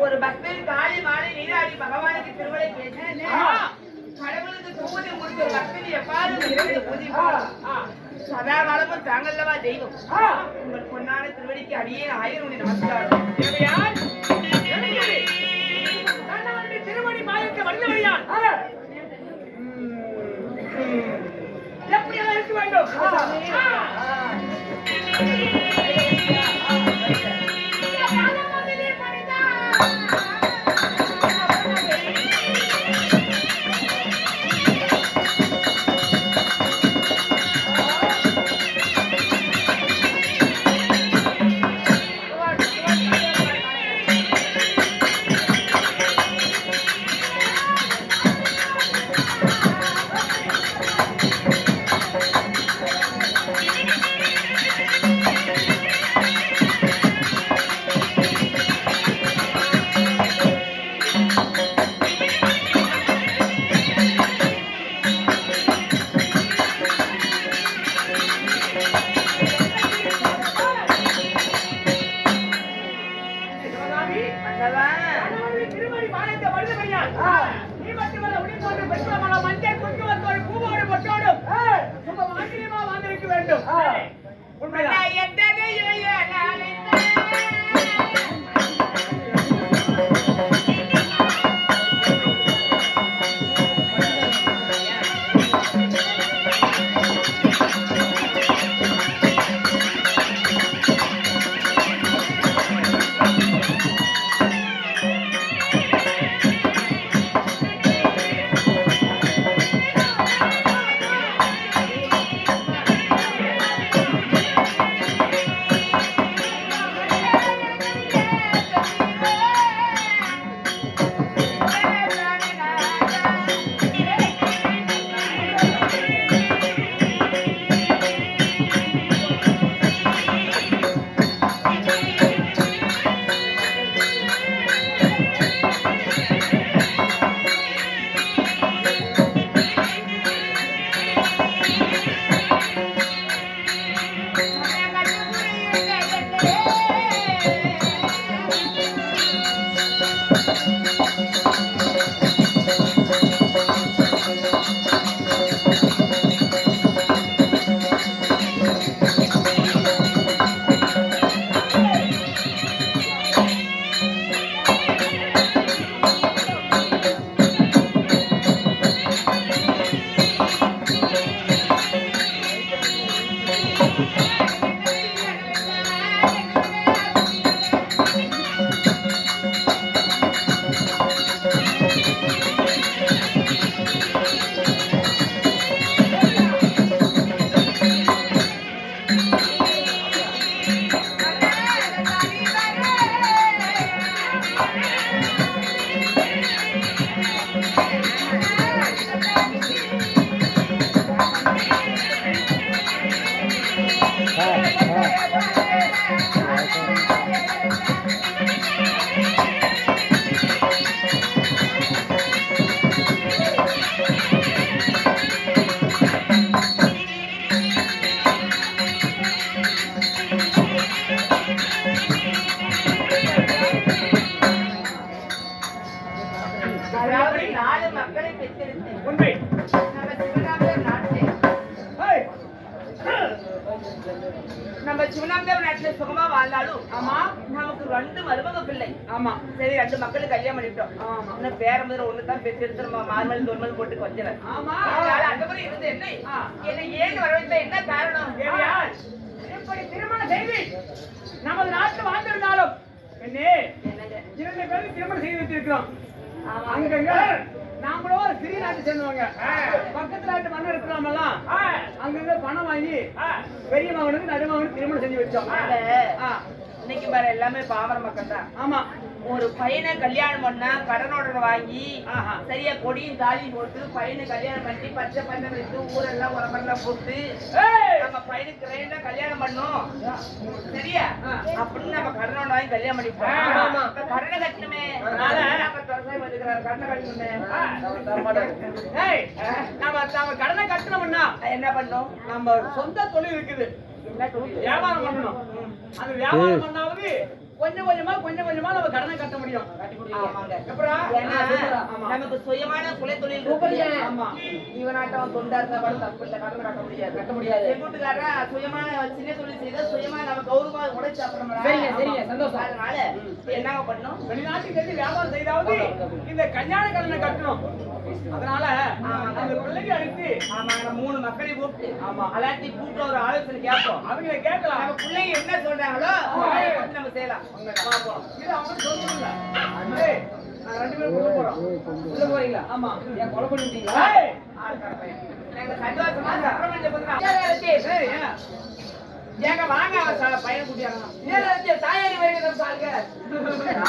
ஒரு பக்தர் காலை மாலை நீராடி பகவானுக்கு திருவிழை பேசி கடவுளுக்கு தூதி முடிச்ச ஒரு பக்தர் எவ்வாறு பூஜை சதா காலமும் தாங்கல்லவா தெய்வம். உங்கள் பொன்னான திருவடிக்கு அடியே 1000 நமஸ்காரம். திருமணி மாயத்தை வந்தவையான் எப்படியெல்லாம் இருக்க வேண்டும். நம்ம சிவனாந்தேவ நாட்டுல சுகமா வாழ்ந்தாலும் ஆமா நமக்கு 2 மருமக பிள்ளை. ஆமா சரி 2 மக்களுக்கு கல்யாணம் பண்ணிட்டோம். ஆமா இன்னும் பேர முதல்ல ஒண்ணுதான் பேசி எடுத்து நம்ம மார்மல் தோர்மல் போட்டு கொஞ்சம். ஆமா அந்த மாதிரி இருந்து என்ன ஏன் வரவேற்ற என்ன காரணம்? இப்படி திருமணம் செய்து நமது நாட்டு வாழ்ந்திருந்தாலும் என்னே 2 பேருக்கு திருமணம் செய்து வச்சிருக்கிறோம். அங்கங்க நாமளோ சிறிய நாட்டு சேர்ந்தவங்க பக்கத்து நாட்டு மன்னர் இருக்கிறாமெல்லாம் அங்கங்க பணம் வாங்கி பெரிய மகனுக்கு நடுமகனுக்கு திருமணம் செஞ்சு வச்சோம். இன்னைக்கு பாரு எல்லாமே பாமர மக்கள் தான். ஆமா ஒரு பையனை கல்யாணம் பண்ணா கடனோட வாங்கி சரியா கொடியும் தாலியும் போட்டு பையனை கல்யாணம் பண்ணி பச்சை பண்ண வச்சு ஊரெல்லாம் உரமெல்லாம் போட்டு நம்ம பையனுக்கு ரெண்டா கல்யாணம் பண்ணோம் சரியா அப்படின்னு நம்ம கடனோட வாங்கி கல்யாணம் பண்ணிப்போம். கடனை கட்டணுமே கடனை கட்டணுமே நம்ம கடனை கட்டணும்னா என்ன பண்ணோம்? நம்ம சொந்த தொழில் இருக்குது வியாபாரம் பண்ணணும். அந்த வியாபாரம் பண்ணாவது கொஞ்சம் கொஞ்சமா நம்ம கடனை கட்ட முடியும். ஆமாங்க. எப்பறம்? ஏன்னா, நமக்கு சுயமான குலை தொழில் இருக்கு. ஆமா. இவனாட்டம் தொண்டா இருந்தா கூட தப்பு இல்ல, கடனை கட்ட முடியாது. என் வீட்டுக்காரா சுயமான சின்ன தொழில் செய்த சுயமா நம்ம கௌரவமா உழைச்சு சாப்பிடணும். சரிங்க, சந்தோஷம். அதனால என்னங்க பண்ணணும்? வெளிநாட்டுக்கு சென்று வியாபாரம் செய்தாவது இந்த கல்யாண கடனை கட்டணும். அதனால அந்த பிள்ளைக்கு அழைத்து ஆமா, நம்ம 3 மக்களை கூப்பிட்டு அலாட்டி கூப்பிட்டு ஒரு ஆலோசனை கேட்போம். அவங்க கேட்கலாம். நம்ம பிள்ளைங்க என்ன சொல்றாங்களோ அதை மட்டும் நம்ம செய்யலாம். இது அவங்க சொல்லுங்க. அண்ணே, நான் 2 பேரும் உள்ள போறோம். உள்ள போறீங்களா? ஆமா. ஏன் கொலை பண்ணிட்டீங்களா? ஏய், நாங்க சந்தோஷமா சக்கரமணி போதும். ஏய், ஏங்க வாங்க, பையன் கூட்டியாங்க. ஏன் தாயாரி வைக்கிறத பாருங்க.